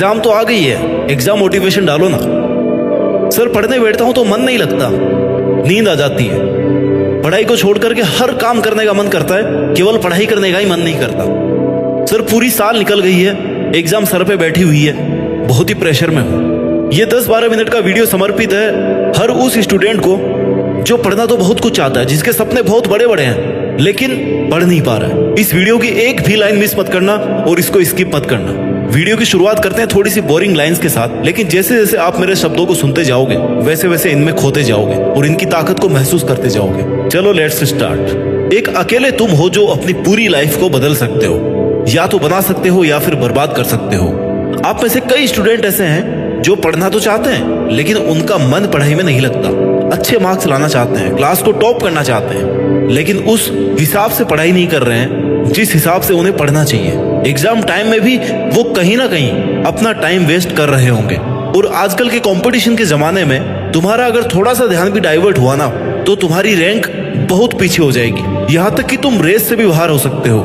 Exam तो आ गई है, एग्जाम मोटिवेशन डालो ना। सर पढ़ने बैठता हूं तो मन नहीं लगता, नींद आ जाती है। पढ़ाई को छोड़ करके हर काम करने का मन करता है, केवल पढ़ाई करने का ही मन नहीं करता। सर पूरी साल निकल गई है, एग्जाम सर पे बैठी हुई है, बहुत ही प्रेशर में हूं। ये 10-12 मिनट का वीडियो समर्पित है हर उस स्टूडेंट को जो पढ़ना तो बहुत कुछ चाहता है, जिसके सपने बहुत बड़े बड़े हैं लेकिन पढ़ नहीं पा रहा है। इस वीडियो की एक भी लाइन मिस मत करना और इसको स्किप मत करना। वीडियो की शुरुआत करते हैं थोड़ी सी बोरिंग लाइंस के साथ, लेकिन जैसे जैसे आप मेरे शब्दों को सुनते जाओगे वैसे वैसे इनमें खोते जाओगे और इनकी ताकत को महसूस करते जाओगे। चलो लेट्स स्टार्ट। एक अकेले तुम हो जो अपनी पूरी लाइफ को बदल सकते हो, या तो बना सकते हो या फिर बर्बाद कर सकते हो। आप में से कई स्टूडेंट ऐसे हैं जो पढ़ना तो चाहते हैं लेकिन उनका मन पढ़ाई में नहीं लगता। अच्छे मार्क्स लाना चाहते हैं, क्लास को टॉप करना चाहते हैं, लेकिन उस हिसाब से पढ़ाई नहीं कर रहे हैं जिस हिसाब से उन्हें पढ़ना चाहिए। एग्जाम टाइम में भी वो कहीं ना कहीं अपना टाइम वेस्ट कर रहे होंगे। और आजकल के कंपटीशन के जमाने में तुम्हारा अगर थोड़ा सा ध्यान भी डाइवर्ट हुआ ना तो तुम्हारी रैंक बहुत पीछे हो जाएगी, यहाँ तक कि तुम रेस से भी बाहर हो सकते हो।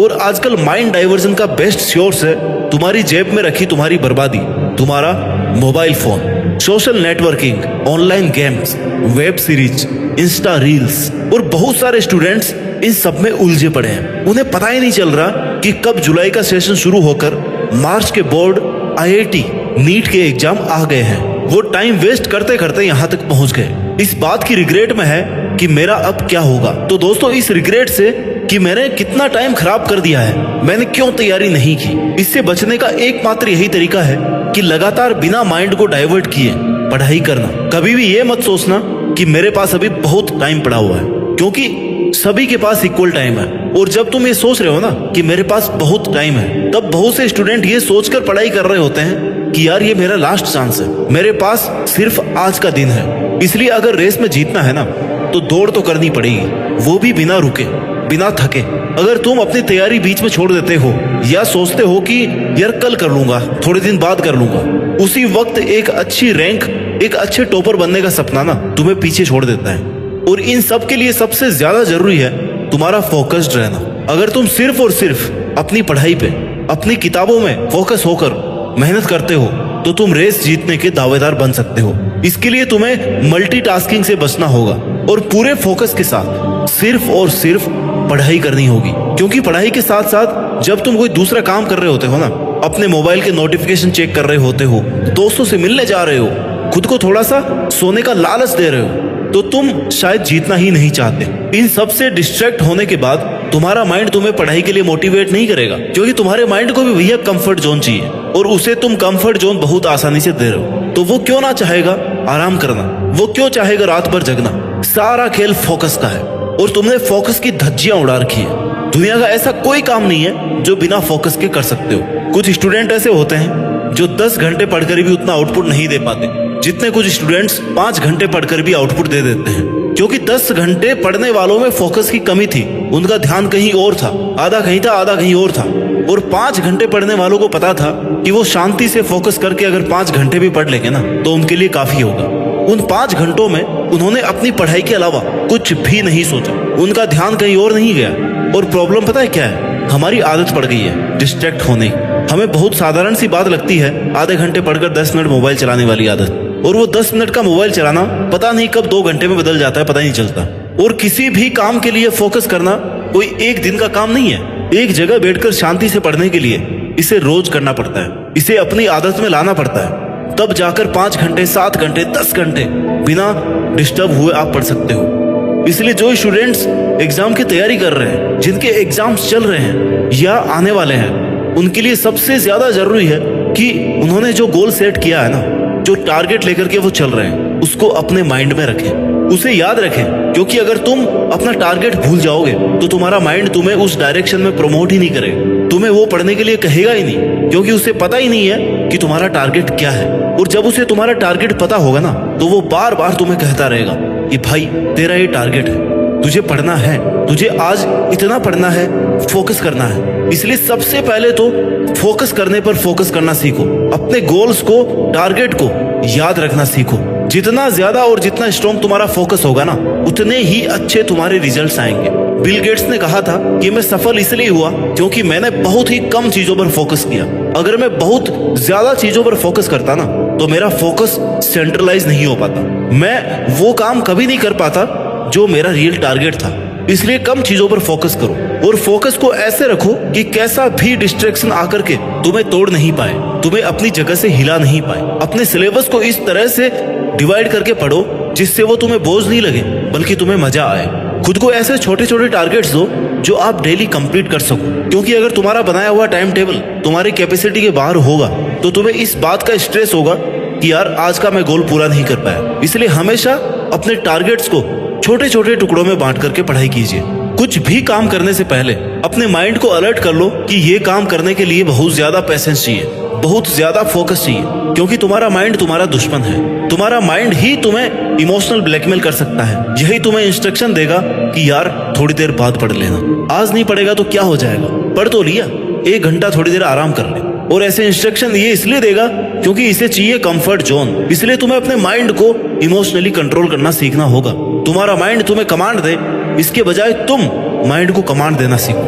और आजकल माइंड डाइवर्जन का बेस्ट सोर्स है तुम्हारी जेब में रखी तुम्हारी बर्बादी, तुम्हारा mobile phone, social networking, online games, web series, Insta reels. और बहुत सारे स्टूडेंट्स इन सब में उलझे पड़े हैं। उन्हें पता ही नहीं चल रहा कि कब जुलाई का सेशन शुरू होकर मार्च के बोर्ड, IIT, नीट के एग्जाम आ गए हैं। वो टाइम वेस्ट करते करते यहाँ तक पहुंच गए। इस बात की रिग्रेट में है कि मेरा अब क्या होगा। तो दोस्तों इस रिग्रेट से कि मैंने कितना टाइम खराब कर दिया है, मैंने क्यों तैयारी नहीं की, इससे बचने का एकमात्र यही तरीका है कि लगातार बिना माइंड को डाइवर्ट किए पढ़ाई करना। कभी भी ये मत सोचना कि मेरे पास अभी बहुत टाइम पड़ा हुआ है, क्योंकि सभी के पास इक्वल टाइम है। और जब तुम ये सोच रहे हो ना कि मेरे पास बहुत टाइम है, तब बहुत से स्टूडेंट ये सोचकर पढ़ाई कर रहे होते हैं कि यार ये मेरा लास्ट चांस है, मेरे पास सिर्फ आज का दिन है। इसलिए अगर रेस में जीतना है ना तो दौड़ तो करनी पड़ेगी, वो भी बिना रुके, बिना थके। अगर तुम अपनी तैयारी बीच में छोड़ देते हो या सोचते हो कि यार कल कर लूंगा, थोड़े दिन बाद कर लूंगा, उसी वक्त एक अच्छी रैंक, एक अच्छे टॉपर बनने का सपना ना तुम्हें पीछे छोड़ देता है। और इन सब के लिए सबसे ज्यादा जरूरी है तुम्हारा फोकस्ड रहना। अगर तुम सिर्फ और सिर्फ अपनी पढ़ाई पे, अपनी किताबों में फोकस होकर मेहनत करते हो तो तुम रेस जीतने के दावेदार बन सकते हो। इसके लिए तुम्हें मल्टीटास्किंग से बचना होगा और पूरे फोकस के साथ सिर्फ और सिर्फ पढ़ाई करनी होगी। क्योंकि पढ़ाई के साथ साथ जब तुम कोई दूसरा काम कर रहे होते हो ना, अपने मोबाइल के नोटिफिकेशन चेक कर रहे होते हो, दोस्तों से मिलने जा रहे हो, खुद को थोड़ा सा सोने का लालच दे रहे हो, तो तुम शायद जीतना ही नहीं चाहते। इन सब से डिस्ट्रैक्ट होने के बाद तुम्हारा माइंड तुम्हें पढ़ाई के लिए मोटिवेट नहीं करेगा, क्योंकि तुम्हारे माइंड को भी भैया कंफर्ट जोन चाहिए और उसे तुम कंफर्ट जोन बहुत आसानी से दे रहे हो। तो वो क्यों ना चाहेगा आराम करना, वो क्यों चाहेगा रात भर जगना। सारा खेल फोकस का है और तुमने फोकस की धज्जियां उड़ा रखी है। दुनिया का ऐसा कोई काम नहीं है जो बिना फोकस के कर सकते हो। कुछ स्टूडेंट ऐसे होते हैं जो 10 घंटे पढ़कर भी उतना आउटपुट नहीं दे पाते, जितने कुछ स्टूडेंट्स 5 घंटे पढ़कर भी आउटपुट दे देते हैं। क्योंकि 10 घंटे पढ़ने वालों में फोकस की कमी थी, उनका ध्यान कहीं और था, आधा कहीं था, आधा कहीं और था। और 5 घंटे पढ़ने वालों को पता था कि वो शांति से फोकस करके अगर 5 घंटे भी पढ़ लेंगे ना तो उनके लिए काफी होगा। उन 5 घंटों में उन्होंने अपनी पढ़ाई के अलावा कुछ भी नहीं सोचा, उनका ध्यान कहीं और नहीं गया। और प्रॉब्लम पता है क्या है? हमारी आदत पड़ गई है डिस्ट्रैक्ट होने की। हमें बहुत साधारण सी बात लगती है आधे घंटे पढ़कर 10 मिनट मोबाइल चलाने वाली आदत, और वो 10 मिनट का मोबाइल चलाना पता नहीं कब 2 घंटे में बदल जाता है, पता ही नहीं चलता। और किसी भी काम के लिए फोकस करना कोई एक दिन का काम नहीं है। एक जगह बैठकर शांति से पढ़ने के लिए इसे रोज करना पड़ता है, इसे अपनी आदत में लाना पड़ता है, तब जाकर 5 घंटे, 7 घंटे, 10 घंटे बिना डिस्टर्ब हुए आप पढ़ सकते हो। इसलिए जो स्टूडेंट्स एग्जाम की तैयारी कर रहे हैं, जिनके एग्जाम्स चल रहे हैं या आने वाले हैं, उनके लिए सबसे ज्यादा जरूरी है कि उन्होंने जो गोल सेट किया है ना, जो टारगेट लेकर के वो चल रहे हैं, उसको अपने माइंड में रखें, उसे याद रखें। क्योंकि अगर तुम अपना टारगेट भूल जाओगे तो तुम्हारा माइंड तुम्हें उस डायरेक्शन में प्रमोट ही नहीं करेगा, तुम्हें वो पढ़ने के लिए कहेगा ही नहीं, क्योंकि उसे पता ही नहीं है कि तुम्हारा टारगेट क्या है। और जब उसे तुम्हारा टारगेट पता होगा ना तो वो बार बार तुम्हें कहता रहेगा कि भाई तेरा ये टारगेट है, तुझे पढ़ना है, तुझे आज इतना पढ़ना है, फोकस करना है। इसलिए सबसे पहले तो फोकस करने पर फोकस करना सीखो, अपने गोल्स को, टारगेट को याद रखना सीखो। जितना ज्यादा और जितना स्ट्रॉन्ग तुम्हारा फोकस होगा ना, उतने ही अच्छे तुम्हारे रिजल्ट्स आएंगे। बिल गेट्स ने कहा था कि मैं सफल इसलिए हुआ क्योंकि मैंने बहुत ही कम चीजों पर फोकस किया, अगर मैं बहुत ज्यादा चीजों पर फोकस करता ना तो मेरा फोकस सेंट्रलाइज नहीं हो पाता, मैं वो काम कभी नहीं कर पाता जो मेरा रियल टारगेट था। इसलिए कम चीजों पर फोकस करो और फोकस को ऐसे रखो कि कैसा भी डिस्ट्रैक्शन आकर के तुम्हें तोड़ नहीं पाए, तुम्हें अपनी जगह से हिला नहीं पाए। अपने सिलेबस को इस तरह से डिवाइड करके पढ़ो जिससे वो तुम्हें बोझ नहीं लगे बल्कि तुम्हें मजा आए। खुद को ऐसे छोटे छोटे टारगेट्स दो जो आप डेली कंप्लीट कर सको, क्योंकि अगर तुम्हारा बनाया हुआ टाइम टेबल तुम्हारी कैपेसिटी के बाहर होगा तो तुम्हें इस बात का स्ट्रेस होगा कि यार आज का मैं गोल पूरा नहीं कर पाया। इसलिए हमेशा अपने टारगेट्स को छोटे छोटे टुकड़ों में बांट करके पढ़ाई कीजिए। कुछ भी काम करने से पहले अपने माइंड को अलर्ट कर लो कि ये काम करने के लिए बहुत ज्यादा पेशेंस चाहिए, बहुत ज्यादा फोकस चाहिए, क्योंकि तुम्हारा माइंड तुम्हारा दुश्मन है। तुम्हारा माइंड ही तुम्हें इमोशनल ब्लैकमेल कर सकता है। यही तुम्हें इंस्ट्रक्शन देगा कि यार थोड़ी देर बाद पढ़ लेना, आज नहीं पढ़ेगा तो क्या हो जाएगा, पढ़ तो लिया, 1 घंटा थोड़ी देर आराम कर ले। और ऐसे इंस्ट्रक्शन ये इसलिए देगा क्योंकि इसे चाहिए कंफर्ट जोन। इसलिए तुम्हें अपने माइंड को इमोशनली कंट्रोल करना सीखना होगा। तुम्हारा माइंड तुम्हें कमांड दे, इसके बजाय तुम माइंड को कमांड देना सीखो,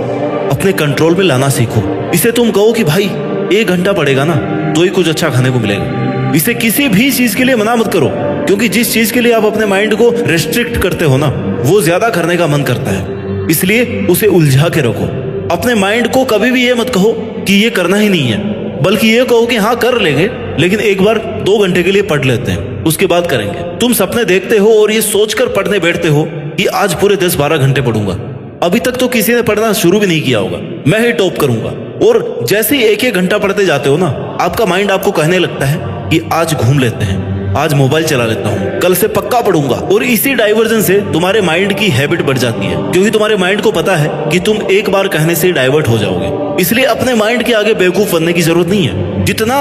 अपने कंट्रोल में लाना सीखो। इसे तुम कहो कि भाई 1 घंटा पड़ेगा ना तो ही कुछ अच्छा खाने को मिलेगा। इसे किसी भी चीज के लिए मना मत करो, क्योंकि जिस चीज के लिए आप अपने माइंड को रेस्ट्रिक्ट करते हो ना वो ज्यादा करने का मन करता है। इसलिए उसे उलझा के रखो। अपने माइंड को कभी भी ये मत कहो कि ये करना ही नहीं है, बल्कि ये कहो कि हाँ कर लेंगे, लेकिन एक बार 2 घंटे के लिए पढ़ लेते हैं, उसके बाद करेंगे। तुम सपने देखते हो और ये सोचकर पढ़ने बैठते हो कि आज पूरे 10-12 घंटे पढ़ूंगा। अभी तक तो किसी ने पढ़ना शुरू भी नहीं किया होगा, मैं ही टॉप करूंगा। और जैसे ही 1-1 घंटा पढ़ते जाते हो ना, आपका माइंड आपको कहने लगता है कि आज घूम लेते हैं, आज मोबाइल चला लेता हूँ, कल से पक्का पढ़ूंगा। और इसी डाइवर्जन से तुम्हारे माइंड की हैबिट बढ़ जाती है, क्योंकि तुम्हारे माइंड को पता है कि तुम एक बार कहने से डाइवर्ट हो जाओगे। इसलिए अपने माइंड के आगे बेवकूफ बनने की जरूरत नहीं है। जितना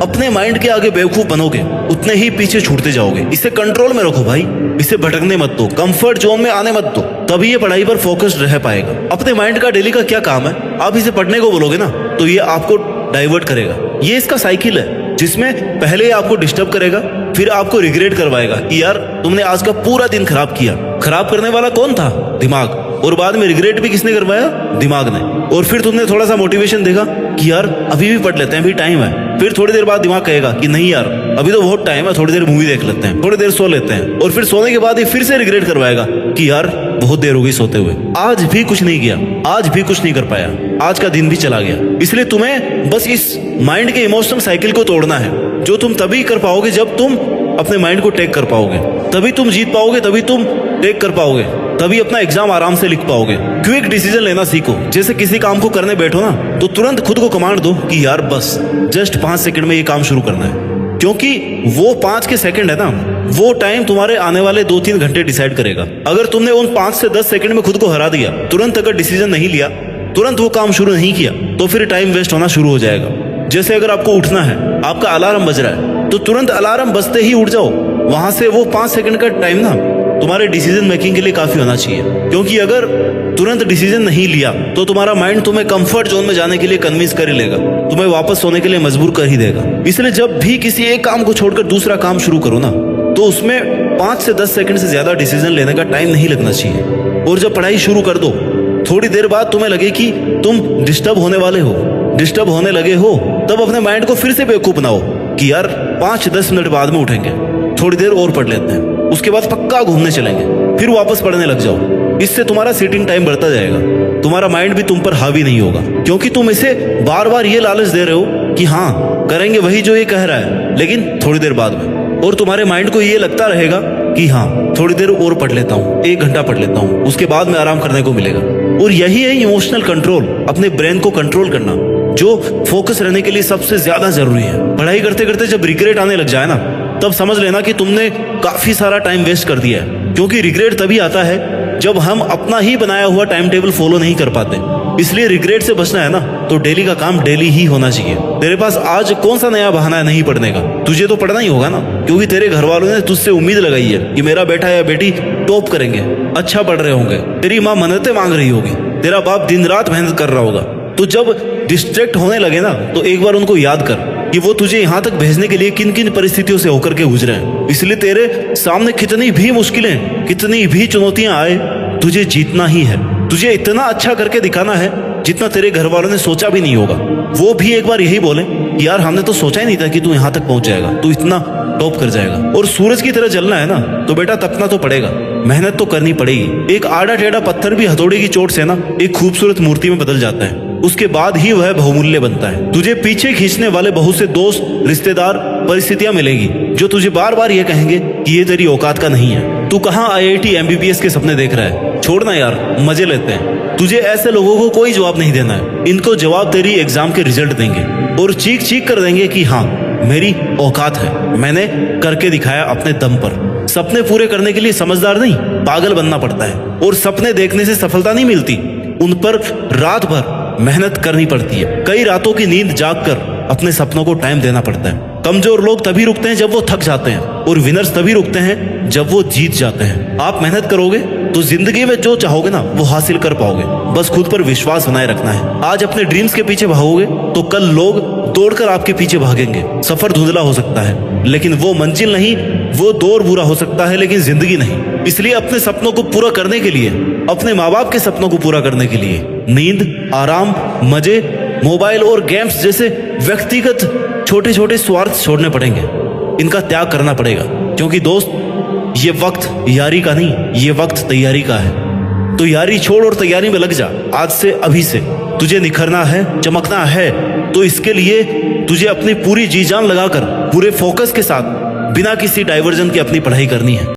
अपने माइंड के आगे बेवकूफ बनोगे उतने ही पीछे छूटते जाओगे। इसे कंट्रोल में रखो भाई, इसे भटकने मत दो, कंफर्ट जोन में आने मत दो, तभी ये पढ़ाई पर फोकस्ड रह पाएगा। अपने माइंड का डेली का क्या काम है, आप इसे पढ़ने को बोलोगे ना तो ये आपको डाइवर्ट करेगा। ये इसका साइकिल है जिसमें पहले आपको डिस्टर्ब करेगा, फिर आपको रिग्रेट करवाएगा कि यार तुमने आज का पूरा दिन खराब किया। खराब करने वाला कौन था? दिमाग। और बाद में रिग्रेट भी किसने करवाया? दिमाग ने। और फिर तुमने थोड़ा सा मोटिवेशन देखा कि यार अभी भी पढ़ लेते हैं, अभी टाइम है। फिर थोड़ी देर बाद दिमाग कहेगा कि नहीं यार अभी तो बहुत टाइम है, थोड़ी देर मूवी देख लेते हैं, थोड़ी देर सो लेते हैं। और फिर सोने के बाद ये फिर से रिग्रेट करवाएगा कि यार बहुत देर हो गई सोते हुए, आज भी कुछ नहीं किया, आज भी कुछ नहीं कर पाया, आज का दिन भी चला गया। इसलिए तुम्हें बस इस माइंड के इमोशनल साइकिल को तोड़ना है, जो तुम तभी कर पाओगे जब तुम अपने माइंड को टेक कर पाओगे, तभी तुम जीत पाओगे, तभी तुम टेक कर पाओगे, तभी अपना एग्जाम आराम से लिख पाओगे। क्विक डिसीजन लेना सीखो। जैसे किसी काम को करने बैठो ना तो तुरंत खुद को कमांड दो कि यार बस जस्ट 5 सेकंड में ये काम शुरू करना है, क्योंकि वो 5 के सेकंड है ना, वो टाइम तुम्हारे आने वाले 2-3 घंटे डिसाइड करेगा। अगर तुमने उन 5 से 10 सेकंड में खुद को हरा दिया, तुरंत अगर डिसीजन नहीं लिया, तुरंत वो काम शुरू नहीं किया, तो फिर टाइम वेस्ट होना शुरू हो जाएगा। जैसे अगर आपको उठना है, आपका अलार्म बज रहा है, तो तुरंत अलार्म बजते ही उठ जाओ। वहां से वो 5 सेकंड का टाइम ना तुम्हारे डिसीजन मेकिंग के लिए काफी होना चाहिए, क्योंकि अगर तुरंत डिसीजन नहीं लिया तो तुम्हारा माइंड तुम्हें कंफर्ट जोन में जाने के लिए कन्विंस कर ही लेगा, तुम्हें वापस सोने के लिए मजबूर कर ही देगा। इसलिए जब भी किसी एक काम को छोड़कर दूसरा काम शुरू करो ना तो उसमें 5 से 10 सेकंड से ज्यादा डिसीजन लेने का टाइम नहीं लगना चाहिए। और जब पढ़ाई शुरू कर दो, थोड़ी देर बाद तुम्हें लगे कि तुम डिस्टर्ब होने वाले हो, डिस्टर्ब होने लगे हो, तब अपने माइंड को फिर से बेवकूफ बनाओ कि यार 5-10 मिनट बाद में उठेंगे, थोड़ी देर और पढ़ लेते हैं, उसके बाद पक्का घूमने चलेंगे, फिर वापस पढ़ने लग जाओ। इससे तुम्हारा सीटिंग टाइम बढ़ता जाएगा, तुम्हारा माइंड भी तुम पर हावी नहीं होगा, क्योंकि तुम इसे बार बार ये लालच दे रहे हो कि हाँ करेंगे वही जो ये कह रहा है, लेकिन थोड़ी देर बाद में। और तुम्हारे माइंड को ये लगता रहेगा कि हाँ थोड़ी देर और पढ़ लेता हूँ, 1 घंटा पढ़ लेता हूँ, उसके बाद में आराम करने को मिलेगा। और यही है इमोशनल कंट्रोल, अपने ब्रेन को कंट्रोल करना, जो फोकस रहने के लिए सबसे ज्यादा जरूरी है। पढ़ाई करते करते जब रिग्रेट आने लग जाए ना, तब समझ लेना कि तुमने काफी सारा टाइम वेस्ट कर दिया है, क्योंकि रिग्रेट तभी आता है जब हम अपना ही बनाया हुआ टाइम टेबल फॉलो नहीं कर पाते। इसलिए रिग्रेट से बचना है ना तो डेली का काम डेली ही होना चाहिए। तेरे पास आज कौन सा नया बहाना है नहीं पढ़ने का? तुझे तो पढ़ना ही होगा ना, क्योंकि तेरे घर वालों ने तुझसे उम्मीद लगाई है कि मेरा बेटा या बेटी टॉप करेंगे, अच्छा पढ़ रहे होंगे, तेरी माँ मन्नतें मांग रही होगी, तेरा बाप दिन रात मेहनत कर रहा होगा। तो जब डिस्ट्रैक्ट होने लगे ना तो एक बार उनको याद कर कि वो तुझे यहाँ तक भेजने के लिए किन किन परिस्थितियों से होकर के गुजरे हैं। इसलिए तेरे सामने कितनी भी मुश्किलें, कितनी भी चुनौतियां आए, तुझे जीतना ही है। तुझे इतना अच्छा करके दिखाना है जितना तेरे घर वालों ने सोचा भी नहीं होगा। वो भी एक बार यही बोले कि यार हमने तो सोचा ही नहीं था कि तू यहाँ तक पहुंच जाएगा, तू इतना टॉप कर जाएगा। और सूरज की तरह जलना है ना तो बेटा तपना तो पड़ेगा, मेहनत तो करनी पड़ेगी। एक आड़ा टेढ़ा पत्थर भी हथौड़े की चोट से ना एक खूबसूरत मूर्ति में बदल जाता है, उसके बाद ही वह बहुमूल्य बनता है। तुझे पीछे खींचने वाले बहुत से दोस्त, रिश्तेदार, परिस्थितियां मिलेंगी जो तुझे बार बार ये कहेंगे कि ये तेरी औकात का नहीं है। तू कहाँ IIT MBBS के सपने देख रहा है? छोड़ना यार, मजे लेते हैं। तुझे ऐसे लोगों को कोई जवाब नहीं देना है, इनको जवाब तेरी एग्जाम के रिजल्ट देंगे और चीख चीख कर देंगे कि हाँ मेरी औकात है, मैंने करके दिखाया अपने दम पर। सपने पूरे करने के लिए समझदार नहीं पागल बनना पड़ता है, और सपने देखने से सफलता नहीं मिलती, उन पर रात भर मेहनत करनी पड़ती है। कई रातों की नींद जाग कर अपने सपनों को टाइम देना पड़ता है। कमजोर लोग तभी रुकते हैं जब वो थक जाते हैं, और विनर्स तभी रुकते हैं जब वो जीत जाते हैं। आप मेहनत करोगे तो जिंदगी में जो चाहोगे ना वो हासिल कर पाओगे, बस खुद पर विश्वास बनाए रखना है। आज अपने ड्रीम्स के पीछे भागोगे तो कल लोग दौड़कर आपके पीछे भागेंगे। सफर धुंधला हो सकता है लेकिन वो मंजिल नहीं, वो दौर बुरा हो सकता है लेकिन जिंदगी नहीं। इसलिए अपने सपनों को पूरा करने के लिए, अपने माँ बाप के सपनों को पूरा करने के लिए नींद, आराम, मजे, मोबाइल और गेम्स जैसे व्यक्तिगत छोटे छोटे स्वार्थ छोड़ने पड़ेंगे। इनका त्याग करना पड़ेगा, क्योंकि दोस्त ये वक्त यारी का नहीं, ये वक्त तैयारी का है। तो यारी छोड़ और तैयारी में लग जा आज से, अभी से। तुझे निखरना है, चमकना है, तो इसके लिए तुझे अपनी पूरी जी जान लगाकर पूरे फोकस के साथ बिना किसी डाइवर्जन के अपनी पढ़ाई करनी है।